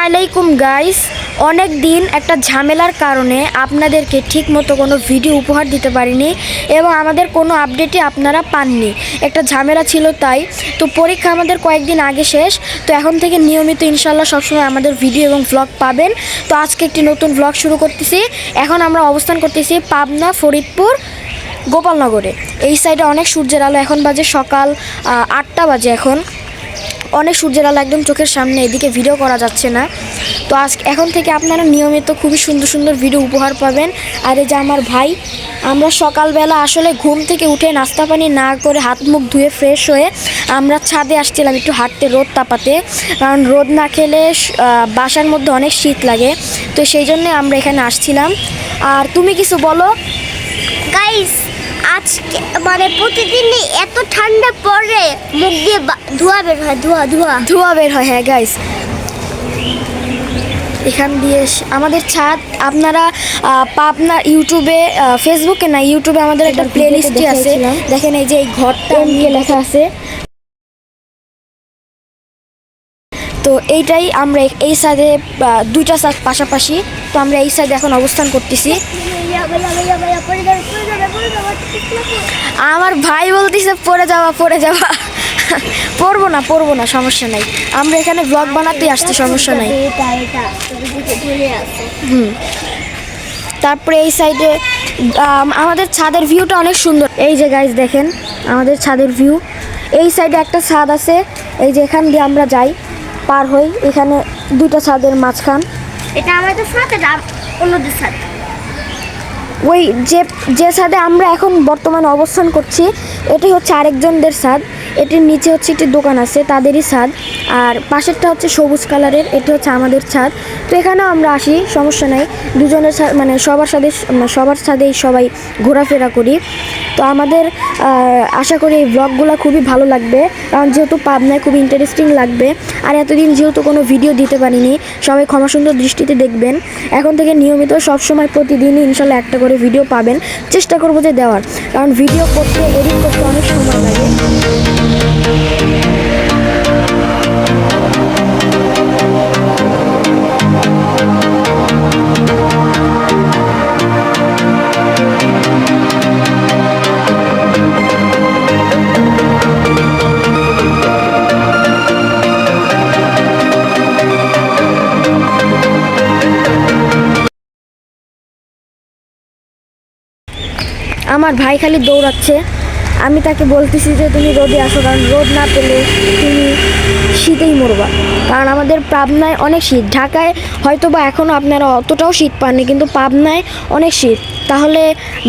আলাইকুম গাইস। অনেক দিন একটা ঝামেলার কারণে আপনাদেরকে ঠিকমতো কোনো ভিডিও উপহার দিতে পারিনি এবং আমাদের কোনো আপডেটই আপনারা পাননি। একটা ঝামেলা ছিল তাই। তো পরীক্ষা আমাদের কয়েকদিন আগে শেষ, তো এখন থেকে নিয়মিত ইনশাল্লাহ সবসময় আমাদের ভিডিও এবং ভ্লগ পাবেন। তো আজকে একটি নতুন ভ্লগ শুরু করতেছি। এখন আমরা অবস্থান করতেছি পাবনা, ফরিদপুর, গোপালনগরে। এই সাইডে অনেক সূর্যের আলো, এখন বাজে সকাল 8টা বাজে। এখন অনেক সূর্যের আলো একদম চোখের সামনে, এদিকে ভিডিও করা যাচ্ছে না। তো এখন থেকে আপনারা নিয়মিত খুবই সুন্দর সুন্দর ভিডিও উপহার পাবেন। আর এই যে আমার ভাই, আমরা সকালবেলা আসলে ঘুম থেকে উঠে নাস্তা পানি না করে হাত মুখ ধুয়ে ফ্রেশ হয়ে আমরা ছাদে আসছিলাম একটু হাঁটতে, রোদ তাপাতে। কারণ রোদ না খেলে বাসার মধ্যে অনেক শীত লাগে, তো সেই জন্যে আমরা এখানে আসছিলাম। আর তুমি কিছু বলো গাইস। আজকে মানে প্রতিদিনই এত ঠান্ডা পড়ে, মুখ দিয়ে ধোঁয়া বের হয়, ধোঁয়া বের হয়। হ্যাঁ গাইস, এখান দিয়ে আমাদের ছাদ। আপনারা পাবনা ইউটিউবে, ফেসবুকে না, ইউটিউবে আমাদের একটা প্লে লিস্টে আছে, দেখেন এই যে এই ঘরটা নিয়ে লেখা আছে। তো এইটাই আমরা এই সাইডে, দুইটা সাইড পাশাপাশি। তো আমরা এই সাইডে এখন অবস্থান করতেছি। আমার ভাই বলতেছে পড়ে যাওয়া। পড়বো না, সমস্যা নাই। আমরা এখানে ব্লগ বানাতেই আসছি, সমস্যা নাই। তারপরে এই সাইডে আমাদের ছাদের ভিউটা অনেক সুন্দর। এই যে গাইস দেখেন আমাদের ছাদের ভিউ। এই সাইডে একটা ছাদ আছে, এই যে এখান দিয়ে আমরা যাই, পার হই। এখানে দুইটা ছাদের মাঝখান। এটা আমাদের ছাদ, এটা অন্যদের ছাদ। ওই যে ছাদে আমরা এখন বর্তমানে অবস্থান করছি, এটাই হচ্ছে আরেকজনদের ছাদ। এটির নিচে হচ্ছে একটি দোকান আছে, তাদেরই ছাদ। আর পাশেরটা হচ্ছে সবুজ কালারের, এটি হচ্ছে আমাদের ছাদ। তো এখানেও আমরা আসি, সমস্যা নাই। দুজনের মানে সবার ছাদেই সবাই ঘোরাফেরা করি। তো আমাদের আশা করি এই ব্লগগুলো খুবই ভালো লাগবে, কারণ যেহেতু পাবনায় খুবই ইন্টারেস্টিং লাগবে। আর এতদিন যেহেতু কোনো ভিডিও দিতে পারিনি, সবাই ক্ষমা সুন্দর দৃষ্টিতে দেখবেন। এখন থেকে নিয়মিত সবসময় প্রতিদিনই ইনশাল্লাহ একটা করে ভিডিও পাবেন। চেষ্টা করবো যে দেওয়ার, কারণ ভিডিও করতে, এডিট করতে অনেক সময় লাগে। আমার ভাই খালি দৌড়াচ্ছে, আমি তাকে বলতেছি যে তুমি রোদে আসো, কারণ রোদ না পেলে তুমি শীতেই মরবা। কারণ আমাদের পাবনায় অনেক শীত। ঢাকায় হয়তো বা এখনও আপনারা অতটাও শীত পাননি, কিন্তু পাবনায় অনেক শীত। তাহলে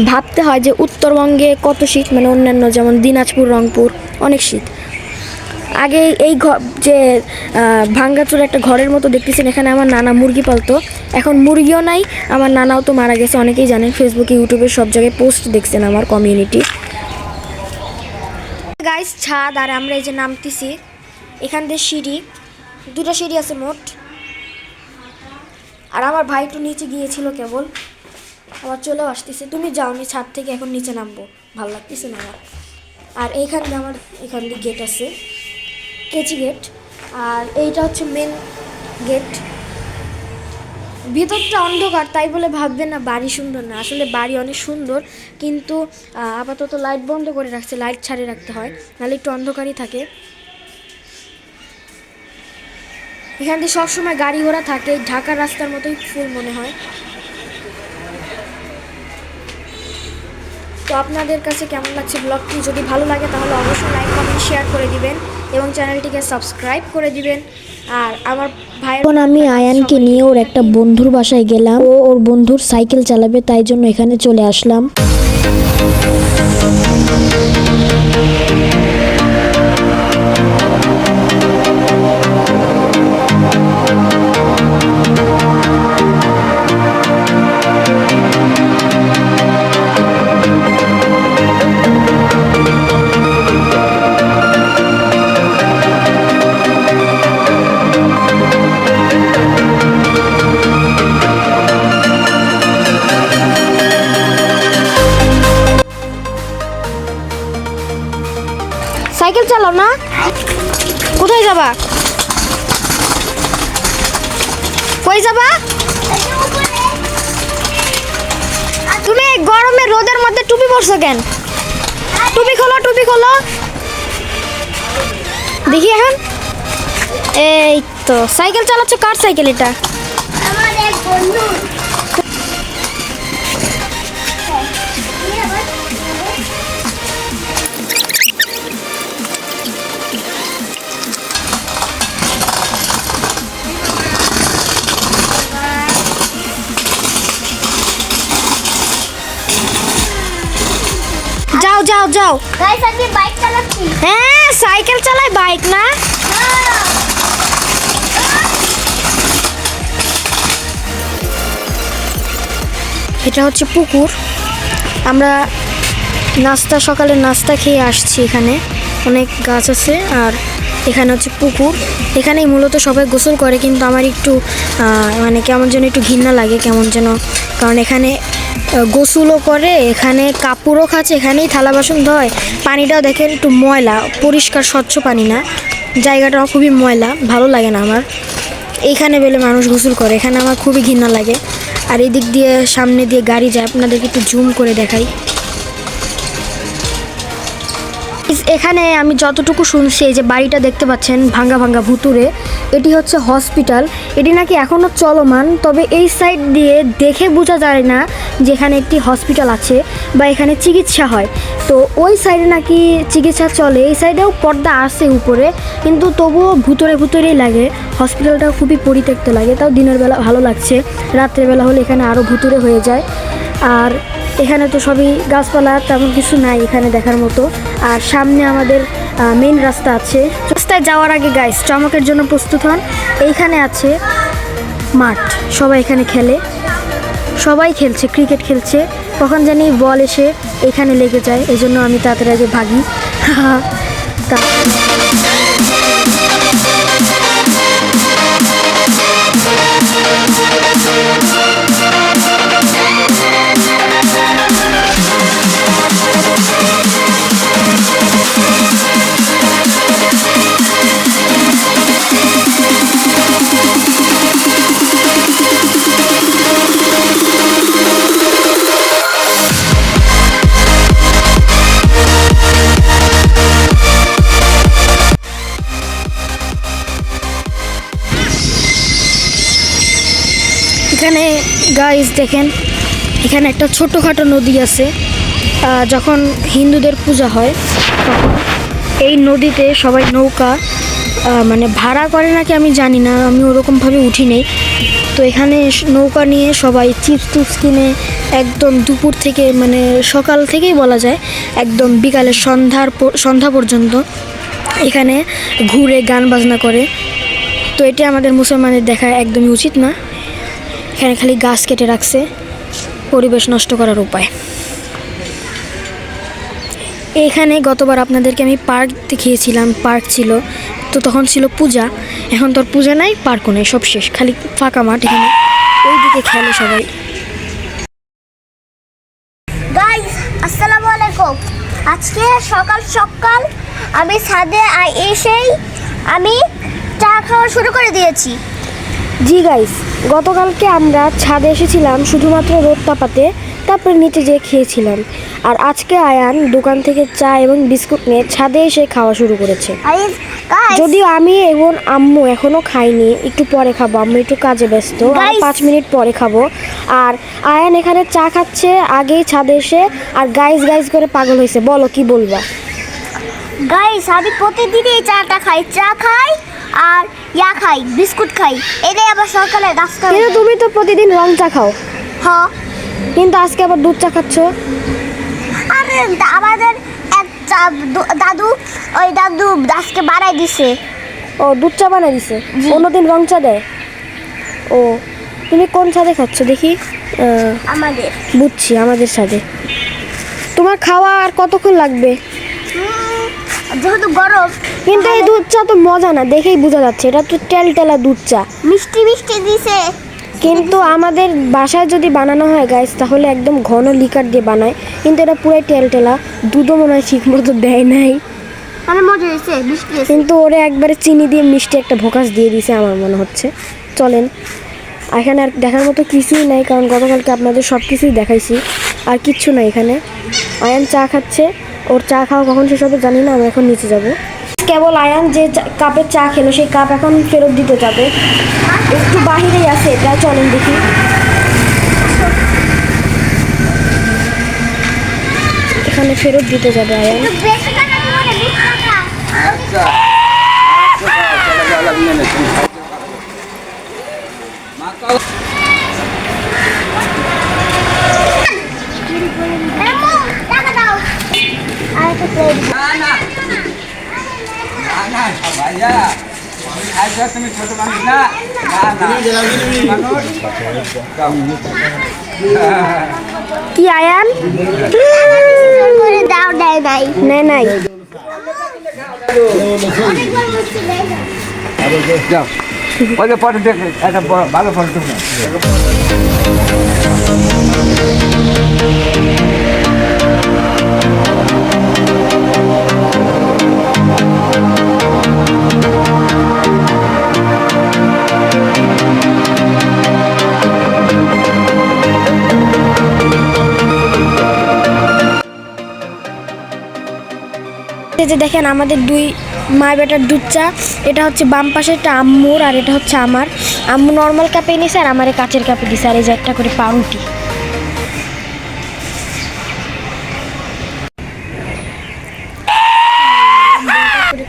ভাবতে হয় যে উত্তরবঙ্গে কত শীত, মানে অন্যান্য যেমন দিনাজপুর, রংপুর, অনেক শীত। আগে এই যে ভাঙ্গাচুর একটা ঘরের মতো দেখতেছেন, এখানে আমার নানা মুরগি পালতো। এখন মুরগিও নাই, আমার নানাও তো মারা গেছে, অনেকেই জানেন। ফেসবুকে, ইউটিউবে সব জায়গায় পোস্ট দেখছেন আমার কমিউনিটি। গাইস ছাদ, আর আমরা এই যে নামতেছি। এখান দিয়ে সিঁড়ি, দুটো সিঁড়ি আছে মোট। আর আমার ভাই একটু নিচে গিয়েছিল কেবল, আবার চলেও আসতেছে। তুমি যাওনি ছাদ থেকে, এখন নিচে নামবো, ভালো লাগতেছে না আমার। আর এইখান দিয়ে আমার এখান দিয়ে গেট আছে, কেচি গেট। আর এইটা হচ্ছে মেন গেট। ভিতরটা অন্ধকার, তাই বলে ভাববেন না বাড়ি সুন্দর না, আসলে বাড়ি অনেক সুন্দর, কিন্তু আপাতত লাইট বন্ধ করে রাখছে, লাইট ছাড়িয়ে রাখতে হয়, নাহলে একটু অন্ধকারই থাকে। এখান দিয়ে সবসময় গাড়ি ঘোড়া থাকে, ঢাকার রাস্তার মতোই ফুল মনে হয়। তো আপনাদের কাছে কেমন লাগছে ব্লগটি? যদি ভালো লাগে তাহলে অবশ্যই লাইক, কমেন্ট, শেয়ার করে দিবেন এবং চ্যানেলটিকে সাবস্ক্রাইব করে দিবেন। আর আমার ভাই, আমি আয়ানকে নিয়ে ওর একটা বন্ধুর বাসায় গেলাম। ওর বন্ধুর সাইকেল চালাবে, তাই জন্য এখানে চলে আসলাম। সাইকেল চালাও না, কোথায় যাবা? কই যাবা? তুমি এই গরমে রোদের মধ্যে টুপি পরছো কেন? টুপি খোলো, টুপি খোলো। দেখি এখন। এই তো সাইকেল চালাচ্ছ, কার সাইকেল এটা? আমার এক বন্ধু। যাও যাও যাও। গাইস আমি বাইক চালাচ্ছি। হ্যাঁ সাইকেল চালাই, বাইক না। এটা হচ্ছে পুকুর। আমরা সকালে নাস্তা খেয়ে আসছি। এখানে অনেক গাছ আছে আর এখানে হচ্ছে পুকুর। এখানেই মূলত সবাই গোসল করে, কিন্তু আমার একটু মানে কেমন যেন একটু ঘৃণা লাগে, কেমন যেন, কারণ এখানে গোসলও করে, এখানে কাপড়ও খাচ্ছে, এখানেই থালা বাসন ধোয়। পানিটাও দেখেন একটু ময়লা, পরিষ্কার স্বচ্ছ পানি না। জায়গাটাও খুবই ময়লা, ভালো লাগে না আমার। এইখানে বেলে মানুষ গোসল করে, এখানে আমার খুবই ঘৃণা লাগে। আর এদিক দিয়ে সামনে দিয়ে গাড়ি যায়, আপনাদেরকে একটু জুম করে দেখাই। এখানে আমি যতটুকু শুনছি, এই যে বাড়িটা দেখতে পাচ্ছেন ভাঙ্গা ভাঙ্গা ভুতুরে, এটি হচ্ছে হসপিটাল। এটি নাকি এখনও চলমান, তবে এই সাইড দিয়ে দেখে বোঝা যায় না যে এখানে একটি হসপিটাল আছে বা এখানে চিকিৎসা হয়। তো ওই সাইডে নাকি চিকিৎসা চলে, এই সাইডেও পর্দা আছে উপরে, কিন্তু তবুও ভুতুরেই লাগে। হসপিটালটা খুবই পরিত্যক্ত লাগে, তাও দিনের বেলা ভালো লাগছে, রাত্রেবেলা হলে এখানে আরও ভুতুরে হয়ে যায়। আর এখানে তো সবই গাছপালা, তেমন কিছু নাই এখানে দেখার মতো। আর সামনে আমাদের মেইন রাস্তা আছে। রাস্তায় যাওয়ার আগে গাইস চমকের জন্য প্রস্তুত হন। এইখানে আছে মাঠ, সবাই এখানে খেলে, সবাই খেলছে, ক্রিকেট খেলছে। কখন জানি বল এসে এখানে লেগে যায়, এই জন্য আমি তাদের আগে ভাগি। তা এখানে গাইস দেখেন, এখানে একটা ছোটোখাটো নদী আছে। যখন হিন্দুদের পূজা হয় তখন এই নদীতে সবাই নৌকা মানে ভাড়া করে নাকি আমি জানি না, আমি ওরকমভাবে উঠি নেই। তো এখানে নৌকা নিয়ে সবাই চিপস কিনে একদম দুপুর থেকে, মানে সকাল থেকেই বলা যায়, একদম বিকালে সন্ধ্যা পর্যন্ত এখানে ঘুরে গান বাজনা করে। তো এটি আমাদের মুসলমানের দেখা একদমই উচিত না। এখানে খালি গাছ কেটে রাখছে, পরিবেশ নষ্ট করার উপায়। এখানে গতবার আপনাদেরকে আমি পার্ক দেখিয়েছিলাম, পার্ক ছিল, তো তখন ছিল পূজা। এখন তো আর পূজা নাই, পার্কও নেই, সব শেষ, খালি ফাঁকা মাঠ। এখানে ওই দিকে খেলে সবাই। গাইস আসসালামু আলাইকুম। আজকে সকাল সকাল আমি ছাদে এসেই আমি চা খাওয়া শুরু করে দিয়েছি। জি গাইস, গতকালকে আমরা ছাদে এসেছিলাম শুধুমাত্র রোদ তাপাতে, তারপরে নিচে যেয়ে খেয়েছিলাম। আর আজকে আয়ান দোকান থেকে চা এবং বিস্কুট নিয়ে ছাদে এসে খাওয়া শুরু করেছে। যদিও আমি এবং আম্মু এখনও খাইনি, একটু পরে খাবো, আম্মু একটু কাজে ব্যস্ত, আর 5 মিনিট পরে খাবো। আর আয়ান এখানে চা খাচ্ছে আগেই ছাদে এসে, আর গাইস করে পাগল হয়েছে। বলো কি বলবা? গাইস আমি প্রতিদিনই চাটা খাই, চা খাই আর খাই, বিস্কুট খাই, এটাই আবার সকালে নাস্তা। কিন্তু তুমি তো প্রতিদিন রং চা খাও। হ্যাঁ, কিন্তু আজকে আবার দুধ চা খাচ্ছ। আরে আমাদের এক দাদু আজকে বানাই দিছে। ও দুধ চা বানাই দিছে, অন্যদিন রং চা দেয়। ও তুমি কোন ছাদে খাচ্ছ দেখি? আমাদের। বুঝছি, আমাদের ছাদে। তোমার খাওয়া আর কতক্ষণ লাগবে? যেহেতু গরম। কিন্তু এই দুধ চা তো মজা না, দেখেই বোঝা যাচ্ছে এটা তো টেলটেলা দুধ চা, মিষ্টি দিছে। কিন্তু আমাদের বাসায় যদি বানানো হয় গাইস, তাহলে একদম ঘন লিকার দিয়ে বানায়, কিন্তু এটা পুরাই টেলটেলা, দুধও মনে হয় ঠিক মতো দেয় নাই। মানে মজা হয়েছে, মিষ্টি হয়েছে। কিন্তু ওরে একবারে চিনি দিয়ে মিষ্টি একটা ভোকাস দিয়ে দিয়েছে আমার মনে হচ্ছে। চলেন এখানে আর দেখার মতো কিছুই নাই, কারণ গতকালকে আপনাদের সব কিছুই দেখাইছি, আর কিচ্ছু নাই এখানে। আয়ান চা খাচ্ছে, ওর চা খাওয়া কখন শেষ হবে জানি না। আমি এখন নিচে যাব। কেবল আয়ান যে কাপে চা খেলো সেই কাপ এখন ফেরত দিতে যাবে, একটু বাহিরেই আছে, এটা চলেন দেখি। এখানে ফেরত দিতে যাবে আয়ান। বেশি টাকা দিব না, 20 টাকা। আচ্ছা চলে যাওয়া লাগবে না এমো, টাকা দাও। আর একটা প্লেট। না ভাইয়া আচ্ছা তুমি ছোট মানুষ না মানুষ কি আয়ান? করে দাও, দেয় নাই। নাই অনেকবার বলছি, দেয় না। যাও ওই যে ফটো দেখে একটা ভালো ফটো তুলে এই যে দেখেন আমাদের দুই মা বেটার দুধ চা, এটা হচ্ছে বাম পাশে, এটা আম্মুর আর এটা হচ্ছে আমার। আম্মু নর্মাল কাপে নিছে আর আমারে কাচের কাপে দিছে, আর এই যে একটা করে পাউরুটি।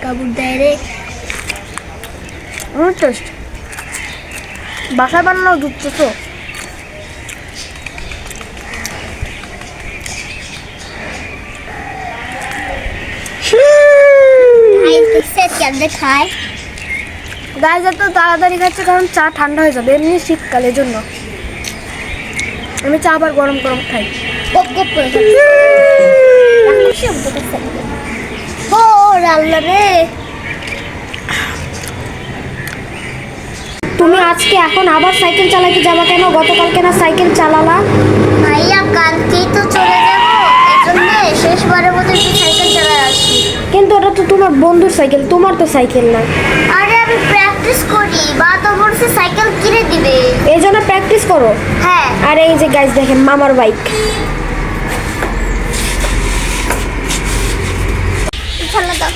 কাবুর দেয় রে। টেস্ট বাসায় বানানো দুধ চা তো। কেমনে খায়? গায়ে যত তাড়াতাড়ি খাচ্ছে কারণ চা ঠান্ডা হয়ে যাবে, এমনি শীতকালের জন্য আমি চা আবার গরম গরম খাই। গপ গপ করে ও আল্লাহ রে। তুমি আজকে এখন আবার সাইকেল চালাতে যাবা কেন? গতকালকে না সাইকেল চালালা? ভাইয়া কালকেই তো চলে যাবো, এজন্য শেষবারের মতো একটু সাইকেল চালায় আসি। কিন্তু ওটা তো তোমার বন্ধুর সাইকেল, তোমার তো সাইকেল না। আরে আমি প্র্যাকটিস করি, বা তো বলছে সাইকেল কিনে দিবে। এই জন্য প্র্যাকটিস করো। হ্যাঁ। আর এই যে গাইস দেখেন মামার বাইক। ঠেলা দাও।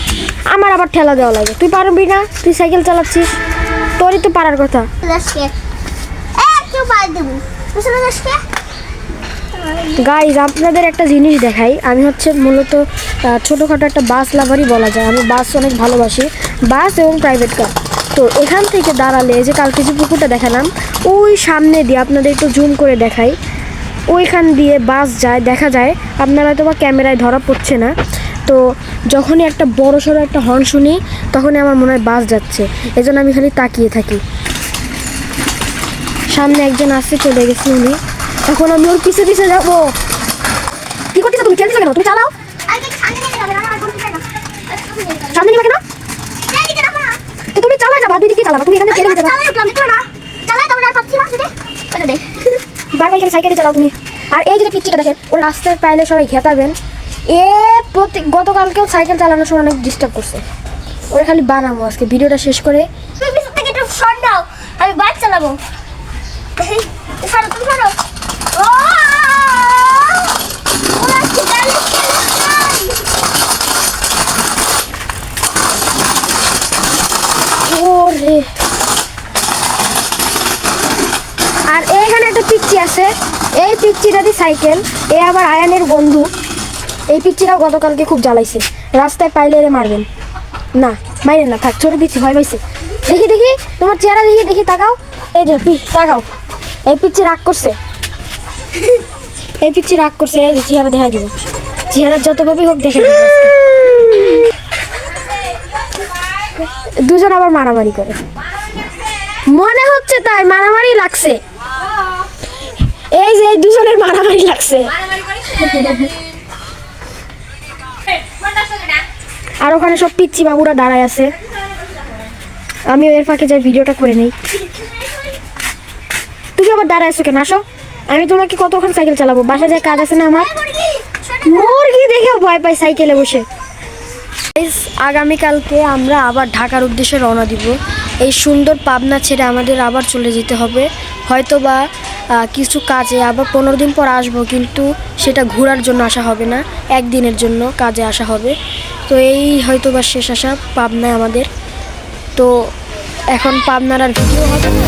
আমার আবার ঠেলা দেওয়া লাগে। তুই পারবি না? তুই সাইকেল চালাচ্ছিস, তোরই তো পারার কথা। দাসকে কেউ পাই দেবো বুঝলো দাসকে। গাইজ আপনাদের একটা জিনিস দেখাই, আমি হচ্ছে মূলত ছোটোখাটো একটা বাস লাভারই বলা যায়। আমি বাস অনেক ভালোবাসি, বাস এবং প্রাইভেট কার। তো এখান থেকে দাঁড়ালে যে কালকে যে পুকুরটা দেখালাম, ওই সামনে দিয়ে আপনাদের একটু জুম করে দেখাই, ওইখান দিয়ে বাস যায়, দেখা যায়। আপনারা হয়তো বা ক্যামেরায় ধরা পড়ছে না। তো যখনই একটা বড় সড়ো একটা হর্ন শুনি তখনই আমার মনে হয় বাস যাচ্ছে, এজন্য আমি খালি তাকিয়ে থাকি। সামনে একজন আসছে, চলে গেছি উনি, এখন আমি ওর পিছে পিছে যাবো। কি করতেছো তুমি? খেলতেছো কেন? তুমি চালাও। সামনে নিবা কেন? তো তুমি চালাই যাবা, দুই দিকে চালাবা, তুমি এখানে খেলে যাবা। বারবার এখানে সাইকেলে চালাও তুমি। আর এই যে পিচ্চিটা দেখেন, ওর রাস্তায় পাইলে সবাই ঘেতাবেন। গতকালকেও সাইকেল চালানোর সময় অনেক ডিস্টার্ব করছে। ওরা খালি বানাবো আজকে ভিডিওটা শেষ করে। আমি বাইক চালাবো। ওরে, আর এইখানে একটা পিচ্চি আছে, এই পিচ্চিটারই সাইকেল, এ আবার আয়ানের বন্ধু। এই পিচ্চিটাও গতকালকে খুব জ্বালাইছে, রাস্তায় পাইলে এরে মারবেন না, মাইরেন না, থাক, ছোট পিচ্চি ভয় পাইছে। দেখি দেখি তোমার চেহারা দেখি দেখি, তাকাও। এই যে তাকাও, এই পিচ্চি রাগ করছে, এই পিচ্চি রাগ করছে। এই যে চেহারা দেখা দিব, চেহারা যত ভাবে হোক দেখে দিব। দুজন আবার মারামারি করে, মনে হচ্ছে তাই মারামারি লাগছে। এই যে দুজনের মারামারি লাগছে। আর ওখানে সব পিচ্ছি বাবুরা দাঁড়ায় আছে, আমি এর ফাঁকে যাই ভিডিওটা করে নেই। তুমি আবার দাঁড়ায় আছো কেন? আসো, আমি তোমাকে কতক্ষণ সাইকেল চালাবো, বাসায় যায় কাজ আছে না আমার। মুরগি দেখেও ভয় পাই সাইকেলে বসে। গাইস, আগামীকালকে আমরা আবার ঢাকার উদ্দেশ্যে রওনা দিব। এই সুন্দর পাবনা ছেড়ে আমাদের আবার চলে যেতে হবে। হয়তোবা কিছু কাজে আবার 15 দিন পর আসবো, কিন্তু সেটা ঘোরার জন্য আসা হবে না, একদিনের জন্য কাজে আসা হবে। তো এই হয়তোবা শেষ আসা পাবনায় আমাদের। তো এখন পাবনার আর ভিডিও হবে না।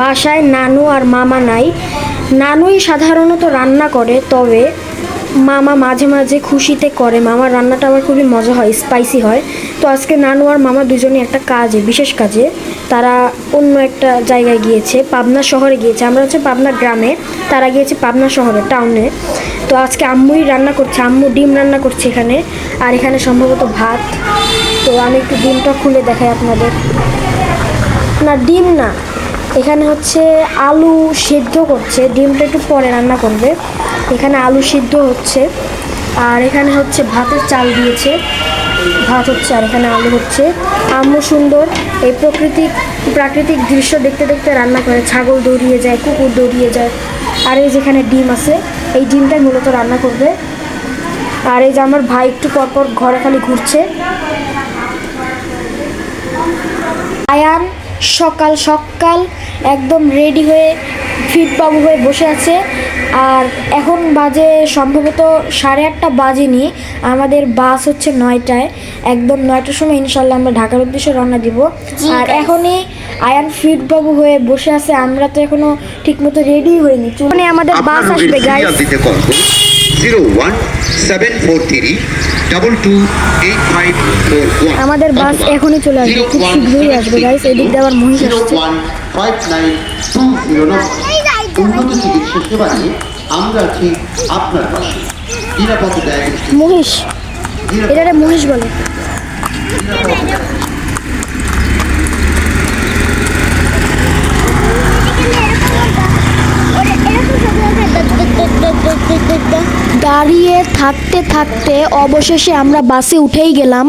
বাসায় নানু আর মামা নাই। নানুই সাধারণত রান্না করে, তবে মামা মাঝে মাঝে খুশিতে করে। মামার রান্নাটা আবার খুবই মজা হয়, স্পাইসি হয়। তো আজকে নানু আর মামা দুজনই একটা কাজে, বিশেষ কাজে তারা অন্য একটা জায়গায় গিয়েছে, পাবনা শহরে গিয়েছে। আমরা হচ্ছে পাবনা গ্রামে, তারা গিয়েছে পাবনা শহরে, টাউনে। তো আজকে আম্মুই রান্না করছে, আম্মু ডিম রান্না করছে এখানে, আর এখানে সম্ভবত ভাত। তো আমি একটু ডিমটা খুলে দেখাই আপনাদের। না, ডিম না, এখানে হচ্ছে আলু সিদ্ধ করছে, ডিমটা একটু পরে রান্না করবে। এখানে আলু সিদ্ধ হচ্ছে, আর এখানে হচ্ছে ভাতের চাল দিয়েছে, ভাত হচ্ছে, আর এখানে আলু হচ্ছে। আম্মু সুন্দর এই প্রাকৃতিক দৃশ্য দেখতে দেখতে রান্না করে। ছাগল দৌড়িয়ে যায়, কুকুর দৌড়িয়ে যায়। আর এই যেখানে ডিম আছে, এই ডিমটাই মূলত রান্না করবে। আর এই যে আমার ভাই একটু পরপর ঘরে খালি ঘুরছে। আয়ান সকাল সকাল একদম রেডি হয়ে ফিট বাবু হয়ে বসে আছে। আর এখন বাজে সম্ভবত 8:30 বাজেনি, আমাদের বাস হচ্ছে 9টায়। একদম 9টার সময় ইনশাল্লাহ আমরা ঢাকার উদ্দেশ্যে রওনা দিব। আর এখনই আয়ান ফিট বাবু হয়ে বসে আছে, আমরা তো এখনো ঠিকমতো রেডি হইনি। মানে আমাদের বাস আসবে গাইস। 0174322854 আমাদের বাস এখনই চলে আসবে, খুব শীঘ্রই আসবে গাইস। এদিক দিয়ে আবার মহিষ আসছে। 015920 উন্নত চিকিৎসা সেবা নিয়ে আমরা আছি আপনার পাশে। নিরাপদ ডায়াগনস্টিক মহিষ, এটারে মহিষ বলে। দাঁড়িয়ে থাকতে থাকতে অবশেষে আমরা বাসে উঠেই গেলাম।